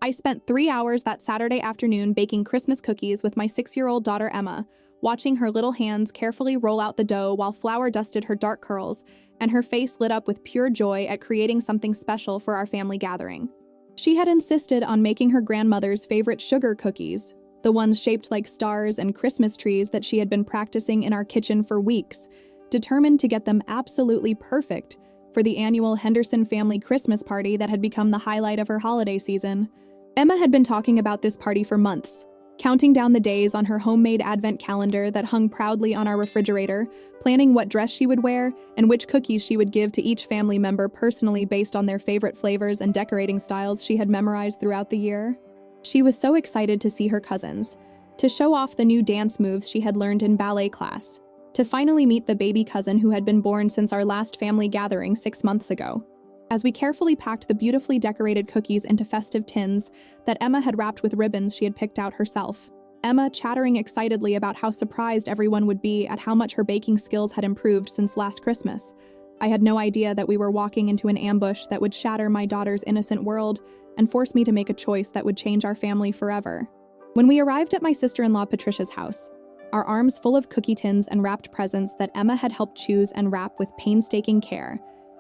I spent 3 hours that Saturday afternoon baking Christmas cookies with my 6-year-old daughter Emma, watching her little hands carefully roll out the dough while flour dusted her dark curls, and her face lit up with pure joy at creating something special for our family gathering. She had insisted on making her grandmother's favorite sugar cookies, the ones shaped like stars and Christmas trees that she had been practicing in our kitchen for weeks, determined to get them absolutely perfect for the annual Henderson family Christmas party that had become the highlight of her holiday season. Emma had been talking about this party for months, counting down the days on her homemade advent calendar that hung proudly on our refrigerator, planning what dress she would wear and which cookies she would give to each family member personally based on their favorite flavors and decorating styles she had memorized throughout the year. She was so excited to see her cousins, to show off the new dance moves she had learned in ballet class, to finally meet the baby cousin who had been born since our last family gathering 6 months ago. As we carefully packed the beautifully decorated cookies into festive tins that Emma had wrapped with ribbons she had picked out herself, Emma chattering excitedly about how surprised everyone would be at how much her baking skills had improved since last Christmas, I had no idea that we were walking into an ambush that would shatter my daughter's innocent world and force me to make a choice that would change our family forever. When we arrived at my sister-in-law Patricia's house, our arms full of cookie tins and wrapped presents that Emma had helped choose and wrap with painstaking care,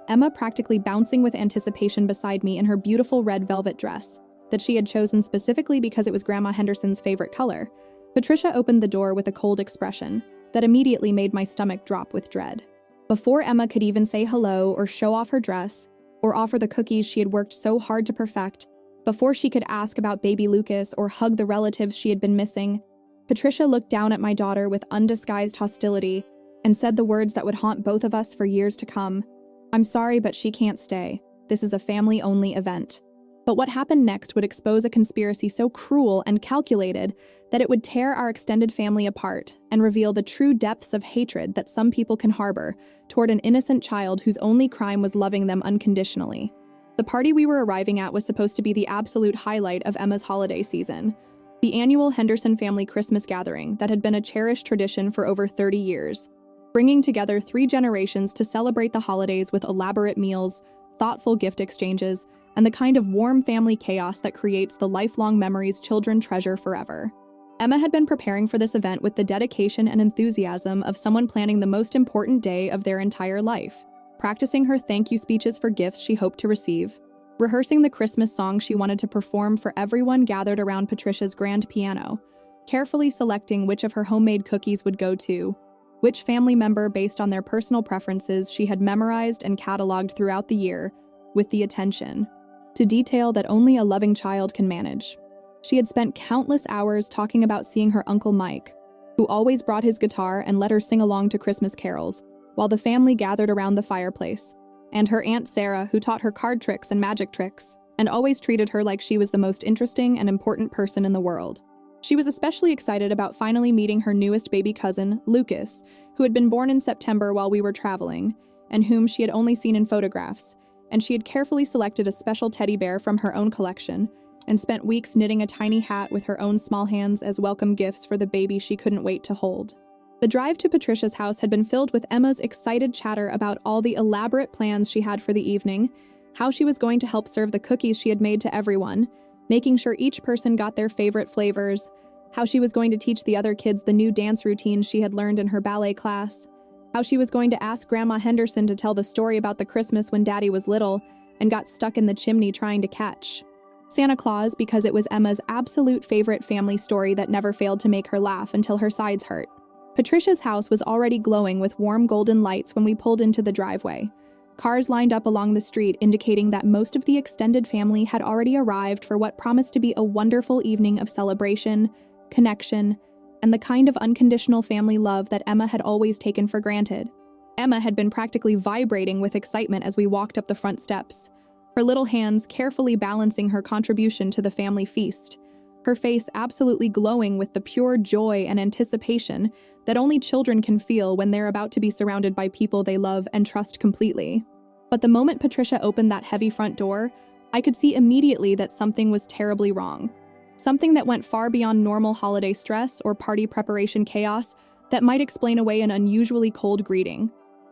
Emma practically bouncing with anticipation beside me in her beautiful red velvet dress that she had chosen specifically because it was Grandma Henderson's favorite color. Patricia opened the door with a cold expression that immediately made my stomach drop with dread. Before Emma could even say hello or show off her dress or offer the cookies she had worked so hard to perfect, before she could ask about baby Lucas or hug the relatives she had been missing, Patricia looked down at my daughter with undisguised hostility and said the words that would haunt both of us for years to come. "I'm sorry, but she can't stay. This is a family-only event." But what happened next would expose a conspiracy so cruel and calculated that it would tear our extended family apart and reveal the true depths of hatred that some people can harbor toward an innocent child whose only crime was loving them unconditionally. The party we were arriving at was supposed to be the absolute highlight of Emma's holiday season, the annual Henderson family Christmas gathering that had been a cherished tradition for over 30 years. Bringing together 3 generations to celebrate the holidays with elaborate meals, thoughtful gift exchanges, and the kind of warm family chaos that creates the lifelong memories children treasure forever. Emma had been preparing for this event with the dedication and enthusiasm of someone planning the most important day of their entire life, practicing her thank you speeches for gifts she hoped to receive, rehearsing the Christmas song she wanted to perform for everyone gathered around Patricia's grand piano, carefully selecting which of her homemade cookies would go to which family member based on their personal preferences she had memorized and cataloged throughout the year, with the attention to detail that only a loving child can manage. She had spent countless hours talking about seeing her Uncle Mike, who always brought his guitar and let her sing along to Christmas carols, while the family gathered around the fireplace, and her Aunt Sarah, who taught her card tricks and magic tricks, and always treated her like she was the most interesting and important person in the world. She was especially excited about finally meeting her newest baby cousin, Lucas, who had been born in September while we were traveling, and whom she had only seen in photographs, and she had carefully selected a special teddy bear from her own collection, and spent weeks knitting a tiny hat with her own small hands as welcome gifts for the baby she couldn't wait to hold. The drive to Patricia's house had been filled with Emma's excited chatter about all the elaborate plans she had for the evening, how she was going to help serve the cookies she had made to everyone, making sure each person got their favorite flavors, how she was going to teach the other kids the new dance routines she had learned in her ballet class, how she was going to ask Grandma Henderson to tell the story about the Christmas when Daddy was little and got stuck in the chimney trying to catch Santa Claus because it was Emma's absolute favorite family story that never failed to make her laugh until her sides hurt. Patricia's house was already glowing with warm golden lights when we pulled into the driveway. Cars lined up along the street indicating that most of the extended family had already arrived for what promised to be a wonderful evening of celebration, connection, and the kind of unconditional family love that Emma had always taken for granted. Emma had been practically vibrating with excitement as we walked up the front steps, her little hands carefully balancing her contribution to the family feast, her face absolutely glowing with the pure joy and anticipation that only children can feel when they're about to be surrounded by people they love and trust completely. But the moment Patricia opened that heavy front door, I could see immediately that something was terribly wrong. Something that went far beyond normal holiday stress or party preparation chaos that might explain away an unusually cold greeting.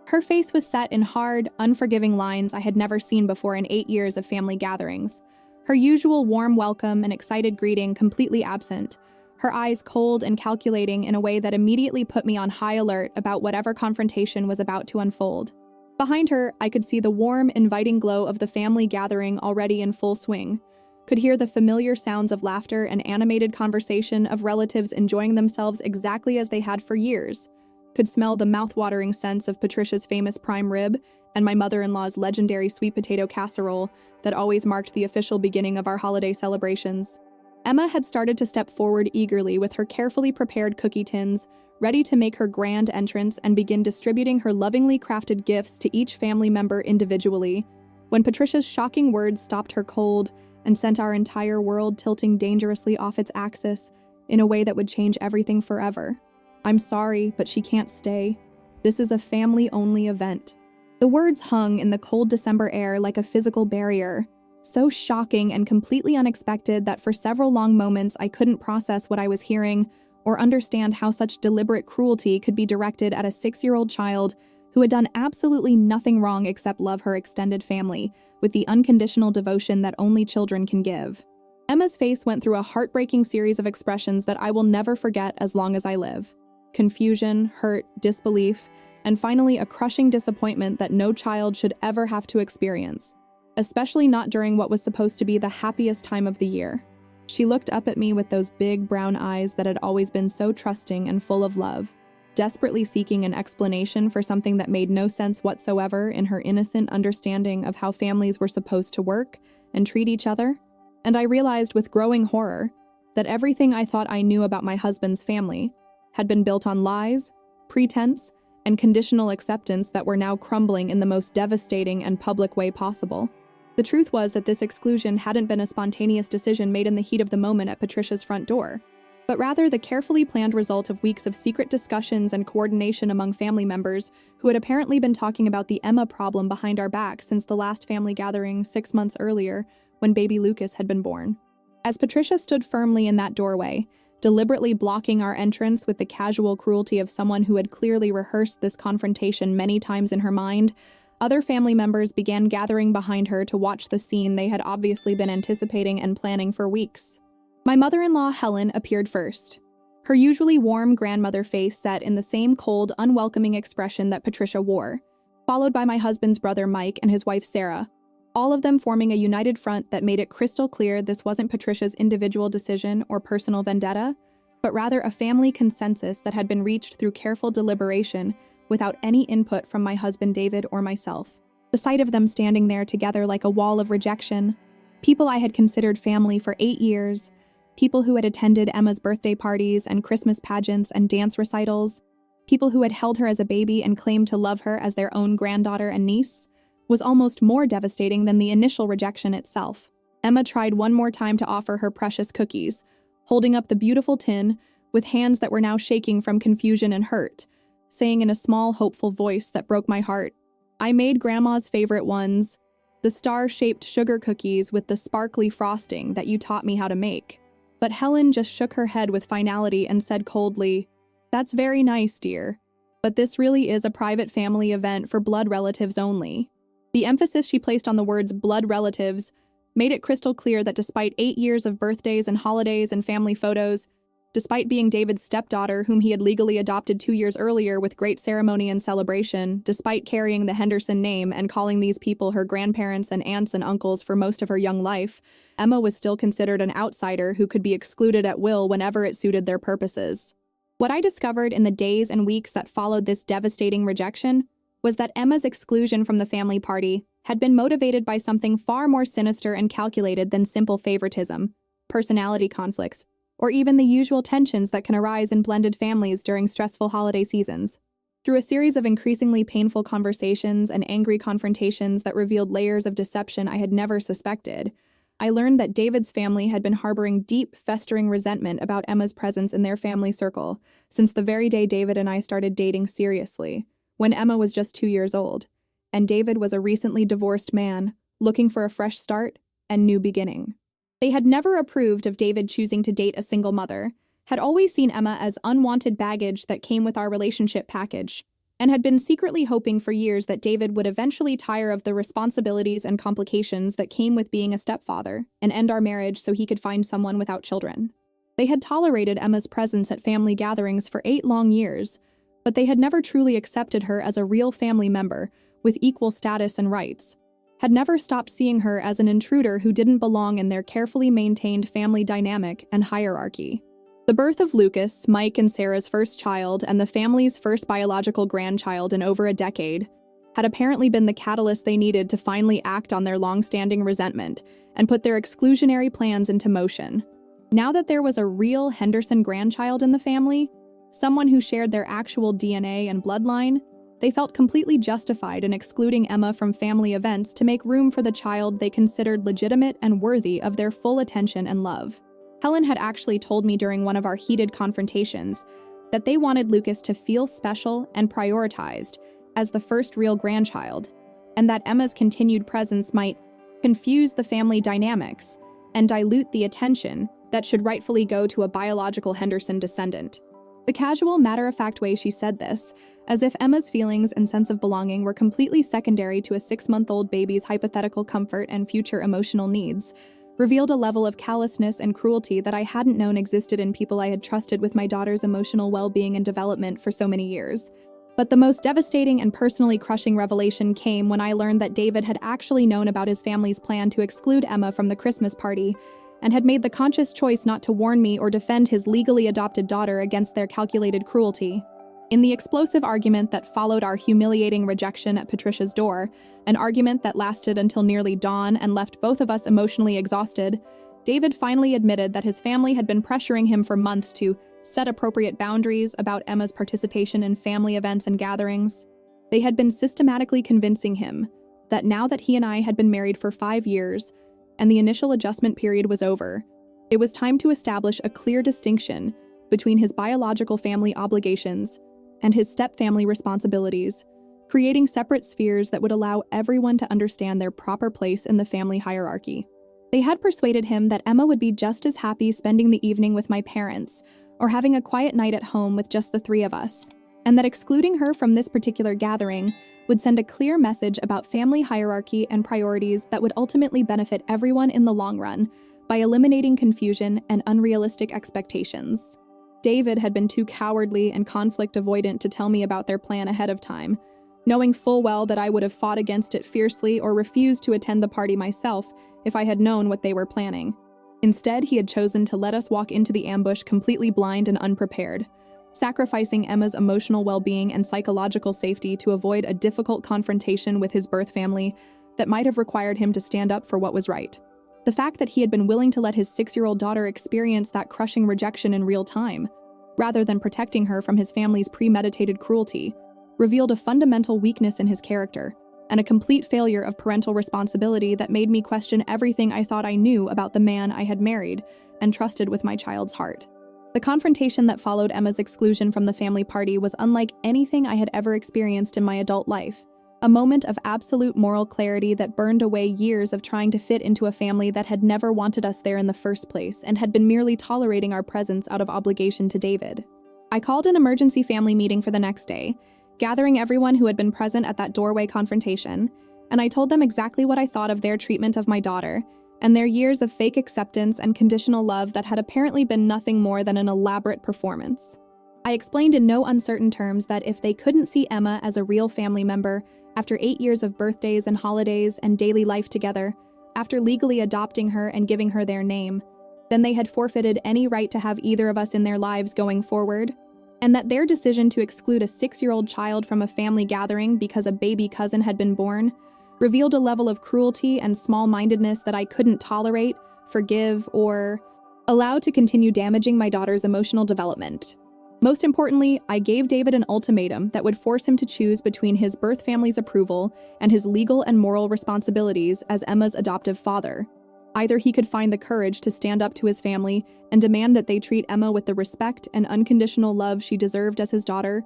Her face was set in hard, unforgiving lines I had never seen before in 8 years of family gatherings. Her usual warm welcome and excited greeting completely absent, her eyes cold and calculating in a way that immediately put me on high alert about whatever confrontation was about to unfold. Behind her, I could see the warm, inviting glow of the family gathering already in full swing, could hear the familiar sounds of laughter and animated conversation of relatives enjoying themselves exactly as they had for years, could smell the mouth-watering scents of Patricia's famous prime rib and my mother-in-law's legendary sweet potato casserole that always marked the official beginning of our holiday celebrations. Emma had started to step forward eagerly with her carefully prepared cookie tins, ready to make her grand entrance and begin distributing her lovingly crafted gifts to each family member individually, when Patricia's shocking words stopped her cold and sent our entire world tilting dangerously off its axis in a way that would change everything forever. "I'm sorry, but she can't stay. This is a family-only event." The words hung in the cold December air like a physical barrier, so shocking and completely unexpected that for several long moments I couldn't process what I was hearing or understand how such deliberate cruelty could be directed at a 6-year-old child who had done absolutely nothing wrong except love her extended family with the unconditional devotion that only children can give. Emma's face went through a heartbreaking series of expressions that I will never forget as long as I live. Confusion, hurt, disbelief, and finally a crushing disappointment that no child should ever have to experience, especially not during what was supposed to be the happiest time of the year. She looked up at me with those big brown eyes that had always been so trusting and full of love, desperately seeking an explanation for something that made no sense whatsoever in her innocent understanding of how families were supposed to work and treat each other. And I realized with growing horror that everything I thought I knew about my husband's family had been built on lies, pretense, and conditional acceptance that were now crumbling in the most devastating and public way possible. The truth was that this exclusion hadn't been a spontaneous decision made in the heat of the moment at Patricia's front door, but rather the carefully planned result of weeks of secret discussions and coordination among family members who had apparently been talking about the Emma problem behind our back since the last family gathering 6 months earlier when baby Lucas had been born. As Patricia stood firmly in that doorway, deliberately blocking our entrance with the casual cruelty of someone who had clearly rehearsed this confrontation many times in her mind, other family members began gathering behind her to watch the scene they had obviously been anticipating and planning for weeks. My mother-in-law, Helen, appeared first, her usually warm grandmother face set in the same cold, unwelcoming expression that Patricia wore, followed by my husband's brother Mike and his wife Sarah, all of them forming a united front that made it crystal clear this wasn't Patricia's individual decision or personal vendetta, but rather a family consensus that had been reached through careful deliberation without any input from my husband David or myself. The sight of them standing there together like a wall of rejection, people I had considered family for 8 years, people who had attended Emma's birthday parties and Christmas pageants and dance recitals, people who had held her as a baby and claimed to love her as their own granddaughter and niece, was almost more devastating than the initial rejection itself. Emma tried one more time to offer her precious cookies, holding up the beautiful tin with hands that were now shaking from confusion and hurt, saying in a small, hopeful voice that broke my heart, "I made Grandma's favorite ones, the star-shaped sugar cookies with the sparkly frosting that you taught me how to make." But Helen just shook her head with finality and said coldly, "That's very nice, dear, but this really is a private family event for blood relatives only." The emphasis she placed on the words blood relatives made it crystal clear that despite 8 years of birthdays and holidays and family photos, despite being David's stepdaughter whom he had legally adopted 2 years earlier with great ceremony and celebration, despite carrying the Henderson name and calling these people her grandparents and aunts and uncles for most of her young life, Emma was still considered an outsider who could be excluded at will whenever it suited their purposes. What I discovered in the days and weeks that followed this devastating rejection was that Emma's exclusion from the family party had been motivated by something far more sinister and calculated than simple favoritism, personality conflicts, or even the usual tensions that can arise in blended families during stressful holiday seasons. Through a series of increasingly painful conversations and angry confrontations that revealed layers of deception I had never suspected, I learned that David's family had been harboring deep, festering resentment about Emma's presence in their family circle since the very day David and I started dating seriously, when Emma was just 2 years old, and David was a recently divorced man looking for a fresh start and new beginning. They had never approved of David choosing to date a single mother, had always seen Emma as unwanted baggage that came with our relationship package, and had been secretly hoping for years that David would eventually tire of the responsibilities and complications that came with being a stepfather and end our marriage so he could find someone without children. They had tolerated Emma's presence at family gatherings for 8 long years, but they had never truly accepted her as a real family member with equal status and rights, had never stopped seeing her as an intruder who didn't belong in their carefully maintained family dynamic and hierarchy. The birth of Lucas, Mike and Sarah's first child, and the family's first biological grandchild in over a decade, had apparently been the catalyst they needed to finally act on their long-standing resentment and put their exclusionary plans into motion. Now that there was a real Henderson grandchild in the family, someone who shared their actual DNA and bloodline, they felt completely justified in excluding Emma from family events to make room for the child they considered legitimate and worthy of their full attention and love. Helen had actually told me during one of our heated confrontations that they wanted Lucas to feel special and prioritized as the first real grandchild, and that Emma's continued presence might confuse the family dynamics and dilute the attention that should rightfully go to a biological Henderson descendant. The casual, matter-of-fact way she said this, as if Emma's feelings and sense of belonging were completely secondary to a 6-month-old baby's hypothetical comfort and future emotional needs, revealed a level of callousness and cruelty that I hadn't known existed in people I had trusted with my daughter's emotional well-being and development for so many years. But the most devastating and personally crushing revelation came when I learned that David had actually known about his family's plan to exclude Emma from the Christmas party, and had made the conscious choice not to warn me or defend his legally adopted daughter against their calculated cruelty. In the explosive argument that followed our humiliating rejection at Patricia's door, an argument that lasted until nearly dawn and left both of us emotionally exhausted, David finally admitted that his family had been pressuring him for months to set appropriate boundaries about Emma's participation in family events and gatherings. They had been systematically convincing him that now that he and I had been married for 5 years, and the initial adjustment period was over, it was time to establish a clear distinction between his biological family obligations and his step-family responsibilities, creating separate spheres that would allow everyone to understand their proper place in the family hierarchy. They had persuaded him that Emma would be just as happy spending the evening with my parents or having a quiet night at home with just the 3 of us, and that excluding her from this particular gathering would send a clear message about family hierarchy and priorities that would ultimately benefit everyone in the long run by eliminating confusion and unrealistic expectations. David had been too cowardly and conflict avoidant to tell me about their plan ahead of time, knowing full well that I would have fought against it fiercely or refused to attend the party myself if I had known what they were planning. Instead, he had chosen to let us walk into the ambush completely blind and unprepared, sacrificing Emma's emotional well-being and psychological safety to avoid a difficult confrontation with his birth family that might have required him to stand up for what was right. The fact that he had been willing to let his 6-year-old daughter experience that crushing rejection in real time, rather than protecting her from his family's premeditated cruelty, revealed a fundamental weakness in his character and a complete failure of parental responsibility that made me question everything I thought I knew about the man I had married and trusted with my child's heart. The confrontation that followed Emma's exclusion from the family party was unlike anything I had ever experienced in my adult life, a moment of absolute moral clarity that burned away years of trying to fit into a family that had never wanted us there in the first place and had been merely tolerating our presence out of obligation to David. I called an emergency family meeting for the next day, gathering everyone who had been present at that doorway confrontation, and I told them exactly what I thought of their treatment of my daughter and their years of fake acceptance and conditional love that had apparently been nothing more than an elaborate performance. I explained in no uncertain terms that if they couldn't see Emma as a real family member after 8 years of birthdays and holidays and daily life together, after legally adopting her and giving her their name, then they had forfeited any right to have either of us in their lives going forward, and that their decision to exclude a 6-year-old child from a family gathering because a baby cousin had been born revealed a level of cruelty and small-mindedness that I couldn't tolerate, forgive, or allow to continue damaging my daughter's emotional development. Most importantly, I gave David an ultimatum that would force him to choose between his birth family's approval and his legal and moral responsibilities as Emma's adoptive father. Either he could find the courage to stand up to his family and demand that they treat Emma with the respect and unconditional love she deserved as his daughter,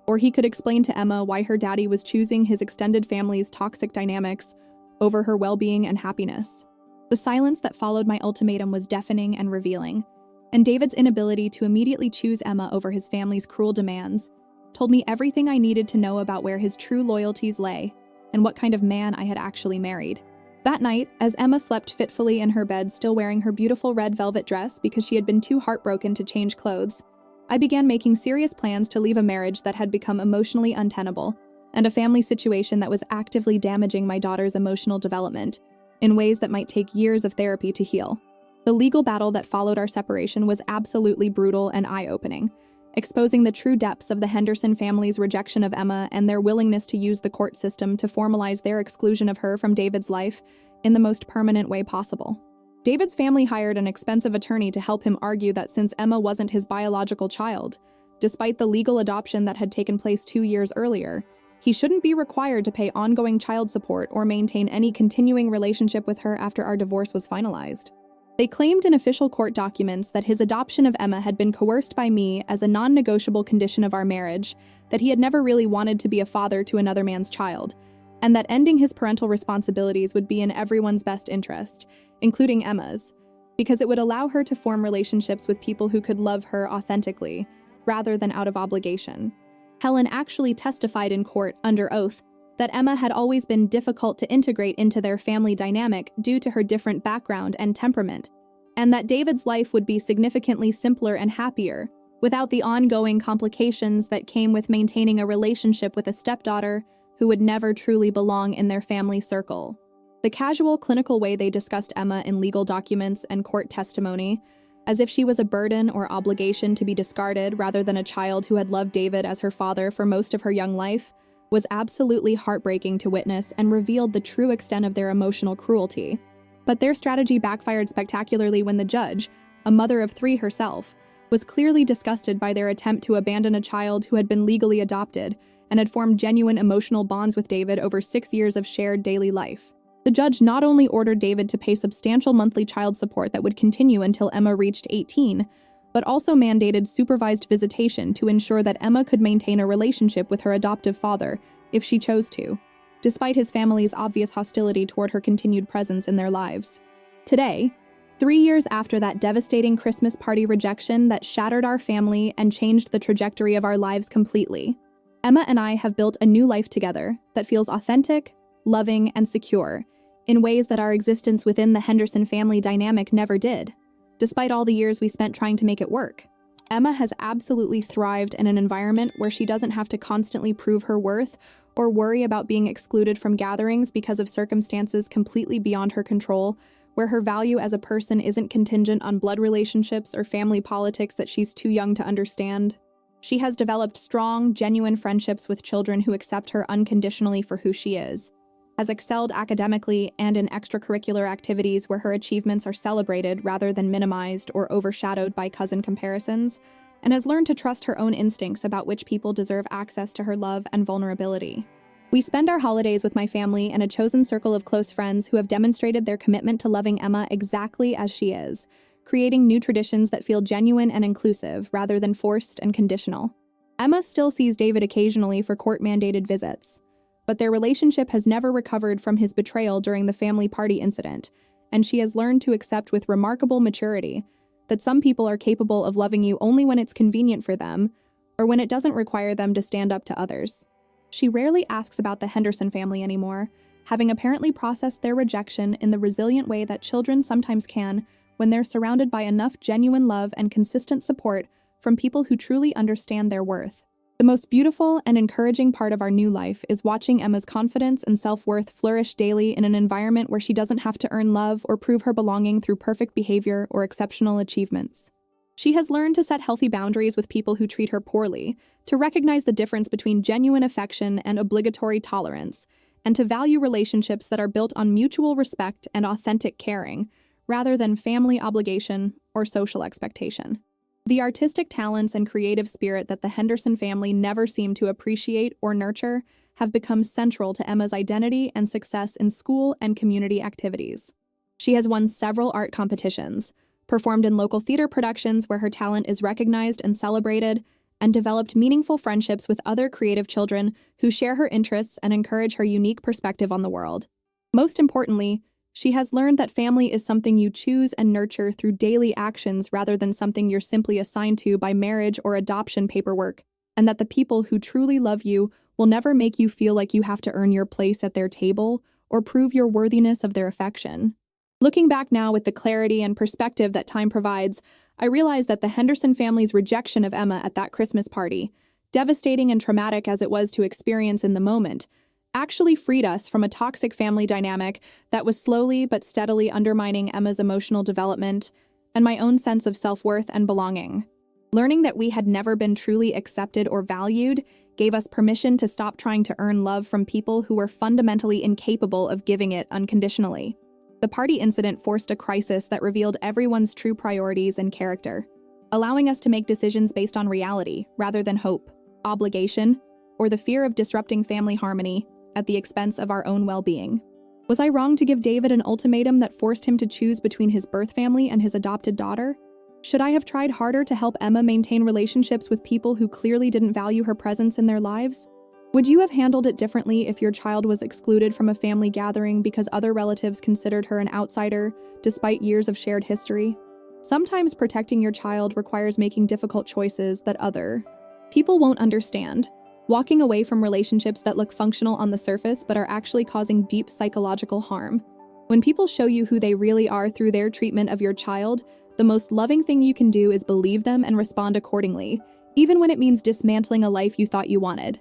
or he could explain to Emma why her daddy was choosing his extended family's toxic dynamics over her well-being and happiness. The silence that followed my ultimatum was deafening and revealing, and David's inability to immediately choose Emma over his family's cruel demands told me everything I needed to know about where his true loyalties lay and what kind of man I had actually married. That night, as Emma slept fitfully in her bed, still wearing her beautiful red velvet dress because she had been too heartbroken to change clothes, I began making serious plans to leave a marriage that had become emotionally untenable and a family situation that was actively damaging my daughter's emotional development in ways that might take years of therapy to heal. The legal battle that followed our separation was absolutely brutal and eye-opening, exposing the true depths of the Henderson family's rejection of Emma and their willingness to use the court system to formalize their exclusion of her from David's life in the most permanent way possible. David's family hired an expensive attorney to help him argue that since Emma wasn't his biological child, despite the legal adoption that had taken place 2 years earlier, he shouldn't be required to pay ongoing child support or maintain any continuing relationship with her after our divorce was finalized. They claimed in official court documents that his adoption of Emma had been coerced by me as a non-negotiable condition of our marriage, that he had never really wanted to be a father to another man's child, and that ending his parental responsibilities would be in everyone's best interest, including Emma's, because it would allow her to form relationships with people who could love her authentically, rather than out of obligation. Helen actually testified in court under oath that Emma had always been difficult to integrate into their family dynamic due to her different background and temperament, and that David's life would be significantly simpler and happier, without the ongoing complications that came with maintaining a relationship with a stepdaughter who would never truly belong in their family circle. The casual, clinical way they discussed Emma in legal documents and court testimony, as if she was a burden or obligation to be discarded rather than a child who had loved David as her father for most of her young life, was absolutely heartbreaking to witness and revealed the true extent of their emotional cruelty. But their strategy backfired spectacularly when the judge, a mother of 3 herself, was clearly disgusted by their attempt to abandon a child who had been legally adopted and had formed genuine emotional bonds with David over 6 years of shared daily life. The judge not only ordered David to pay substantial monthly child support that would continue until Emma reached 18, but also mandated supervised visitation to ensure that Emma could maintain a relationship with her adoptive father if she chose to, despite his family's obvious hostility toward her continued presence in their lives. Today, 3 years after that devastating Christmas party rejection that shattered our family and changed the trajectory of our lives completely, Emma and I have built a new life together that feels authentic, loving, and secure, in ways that our existence within the Henderson family dynamic never did, despite all the years we spent trying to make it work. Emma has absolutely thrived in an environment where she doesn't have to constantly prove her worth or worry about being excluded from gatherings because of circumstances completely beyond her control, where her value as a person isn't contingent on blood relationships or family politics that she's too young to understand. She has developed strong, genuine friendships with children who accept her unconditionally for who she is, has excelled academically and in extracurricular activities where her achievements are celebrated rather than minimized or overshadowed by cousin comparisons, and has learned to trust her own instincts about which people deserve access to her love and vulnerability. We spend our holidays with my family and a chosen circle of close friends who have demonstrated their commitment to loving Emma exactly as she is, creating new traditions that feel genuine and inclusive rather than forced and conditional. Emma still sees David occasionally for court-mandated visits, but their relationship has never recovered from his betrayal during the family party incident, and she has learned to accept with remarkable maturity that some people are capable of loving you only when it's convenient for them, or when it doesn't require them to stand up to others. She rarely asks about the Henderson family anymore, having apparently processed their rejection in the resilient way that children sometimes can when they're surrounded by enough genuine love and consistent support from people who truly understand their worth. The most beautiful and encouraging part of our new life is watching Emma's confidence and self-worth flourish daily in an environment where she doesn't have to earn love or prove her belonging through perfect behavior or exceptional achievements. She has learned to set healthy boundaries with people who treat her poorly, to recognize the difference between genuine affection and obligatory tolerance, and to value relationships that are built on mutual respect and authentic caring, rather than family obligation or social expectation. The artistic talents and creative spirit that the Henderson family never seemed to appreciate or nurture have become central to Emma's identity and success in school and community activities. She has won several art competitions, performed in local theater productions where her talent is recognized and celebrated, and developed meaningful friendships with other creative children who share her interests and encourage her unique perspective on the world. Most importantly, she has learned that family is something you choose and nurture through daily actions rather than something you're simply assigned to by marriage or adoption paperwork. and that the people who truly love you will never make you feel like you have to earn your place at their table or prove your worthiness of their affection. Looking back now with the clarity and perspective that time provides, I realize that the Henderson family's rejection of Emma at that Christmas party, devastating and traumatic as it was to experience in the moment, actually freed us from a toxic family dynamic that was slowly but steadily undermining Emma's emotional development and my own sense of self-worth and belonging. Learning that we had never been truly accepted or valued gave us permission to stop trying to earn love from people who were fundamentally incapable of giving it unconditionally. The party incident forced a crisis that revealed everyone's true priorities and character, allowing us to make decisions based on reality rather than hope, obligation, or the fear of disrupting family harmony at the expense of our own well-being. Was I wrong to give David an ultimatum that forced him to choose between his birth family and his adopted daughter? Should I have tried harder to help Emma maintain relationships with people who clearly didn't value her presence in their lives? Would you have handled it differently if your child was excluded from a family gathering because other relatives considered her an outsider, despite years of shared history? Sometimes protecting your child requires making difficult choices that other people won't understand. Walking away from relationships that look functional on the surface but are actually causing deep psychological harm. When people show you who they really are through their treatment of your child, the most loving thing you can do is believe them and respond accordingly, even when it means dismantling a life you thought you wanted.